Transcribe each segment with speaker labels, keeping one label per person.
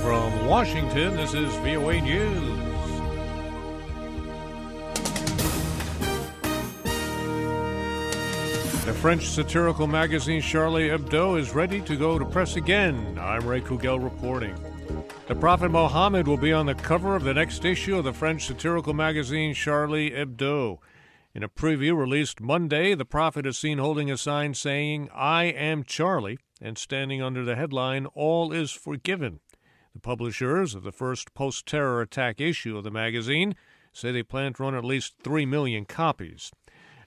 Speaker 1: From Washington, this is VOA News. The French satirical magazine Charlie Hebdo is ready to go to press again. I'm Kouguell reporting. The Prophet Muhammad will be on the cover of the next issue of the French satirical magazine Charlie Hebdo. In a preview released Monday, the Prophet is seen holding a sign saying, "I am Charlie," and standing under the headline, "All is Forgiven." The publishers of the first post-terror attack issue of the magazine say they plan to run at least 3 million copies.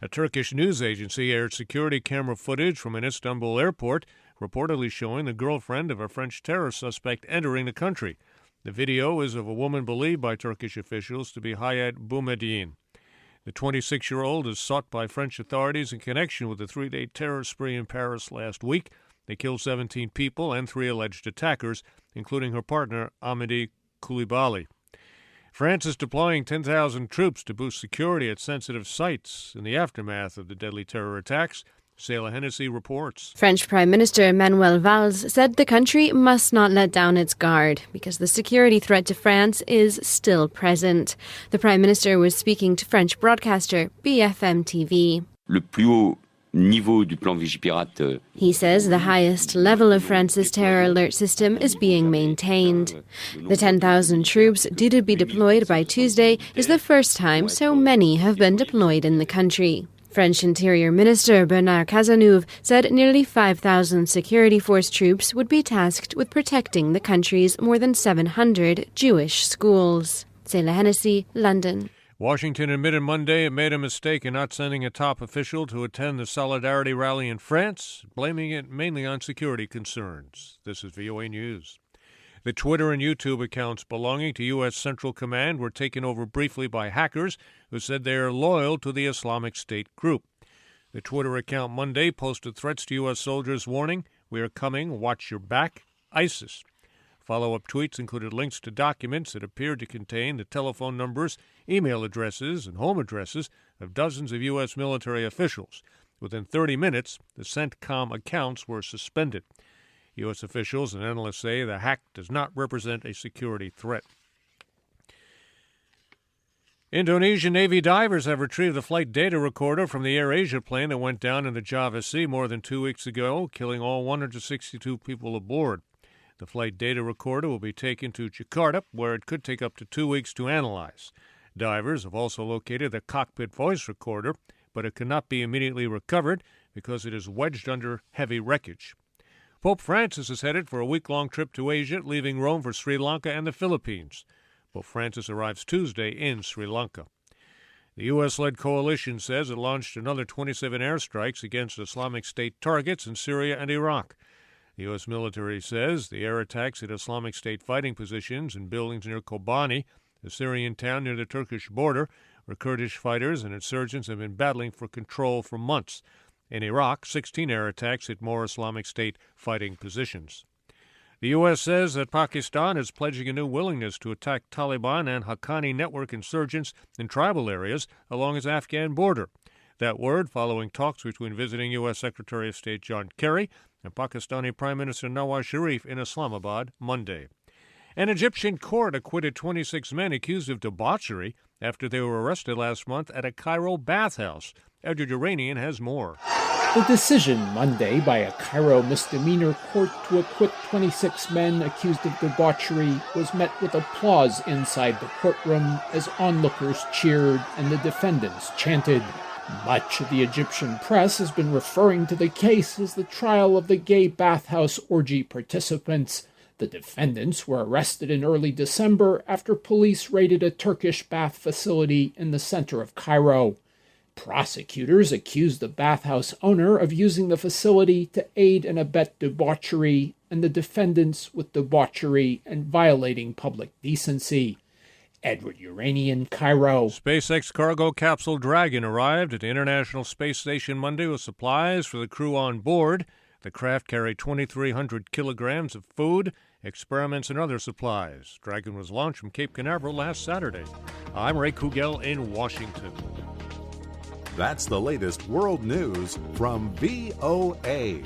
Speaker 1: A Turkish news agency aired security camera footage from an Istanbul airport, reportedly showing the girlfriend of a French terror suspect entering the country. The video is of a woman believed by Turkish officials to be Hayat Boumeddiene. The 26-year-old is sought by French authorities in connection with the 3-day terror spree in Paris last week. They killed 17 people and 3 alleged attackers, including her partner, Amedi Coulibaly. France is deploying 10,000 troops to boost security at sensitive sites in the aftermath of the deadly terror attacks. Selah Hennessy reports.
Speaker 2: French Prime Minister Manuel Valls said the country must not let down its guard because the security threat to France is still present. The Prime Minister was speaking to French broadcaster BFM TV.
Speaker 3: Le plus haut niveau du plan Vigipirate.
Speaker 2: He says the highest level of France's terror alert system is being maintained. The 10,000 troops due to be deployed by Tuesday is the first time so many have been deployed in the country. French Interior Minister Bernard Cazeneuve said nearly 5,000 security force troops would be tasked with protecting the country's more than 700 Jewish schools. Selah Hennessy, London.
Speaker 1: Washington admitted Monday it made a mistake in not sending a top official to attend the Solidarity rally in France, blaming it mainly on security concerns. This is VOA News. The Twitter and YouTube accounts belonging to U.S. Central Command were taken over briefly by hackers who said they are loyal to the Islamic State group. The Twitter account Monday posted threats to U.S. soldiers warning, "We are coming, watch your back, ISIS." Follow-up tweets included links to documents that appeared to contain the telephone numbers, email addresses, and home addresses of dozens of U.S. military officials. Within 30 minutes, the CENTCOM accounts were suspended. U.S. officials and analysts say the hack does not represent a security threat. Indonesian Navy divers have retrieved the flight data recorder from the AirAsia plane that went down in the Java Sea more than 2 weeks ago, killing all 162 people aboard. The flight data recorder will be taken to Jakarta, where it could take up to 2 weeks to analyze. Divers have also located the cockpit voice recorder, but it cannot be immediately recovered because it is wedged under heavy wreckage. Pope Francis is headed for a week-long trip to Asia, leaving Rome for Sri Lanka and the Philippines. Pope Francis arrives Tuesday in Sri Lanka. The U.S.-led coalition says it launched another 27 airstrikes against Islamic State targets in Syria and Iraq. The U.S. military says the air attacks at Islamic State fighting positions and buildings near Kobani, the Syrian town near the Turkish border, where Kurdish fighters and insurgents have been battling for control for months. In Iraq, 16 air attacks hit more Islamic State fighting positions. The U.S. says that Pakistan is pledging a new willingness to attack Taliban and Haqqani network insurgents in tribal areas along its Afghan border. That word following talks between visiting U.S. Secretary of State John Kerry and Pakistani Prime Minister Nawaz Sharif in Islamabad Monday. An Egyptian court acquitted 26 men accused of debauchery after they were arrested last month at a Cairo bathhouse. Edward Uranian has more.
Speaker 4: The decision Monday by a Cairo misdemeanor court to acquit 26 men accused of debauchery was met with applause inside the courtroom as onlookers cheered and the defendants chanted. Much of the Egyptian press has been referring to the case as the trial of the gay bathhouse orgy participants. The defendants were arrested in early December after police raided a Turkish bath facility in the center of Cairo. Prosecutors accused the bathhouse owner of using the facility to aid and abet debauchery, and the defendants with debauchery and violating public decency. Edward Uranian, Cairo.
Speaker 1: SpaceX cargo capsule Dragon arrived at the International Space Station Monday with supplies for the crew on board. The craft carried 2,300 kilograms of food, experiments, and other supplies. Dragon was launched from Cape Canaveral last Saturday. I'm Kouguell in Washington.
Speaker 5: That's the latest world news from VOA.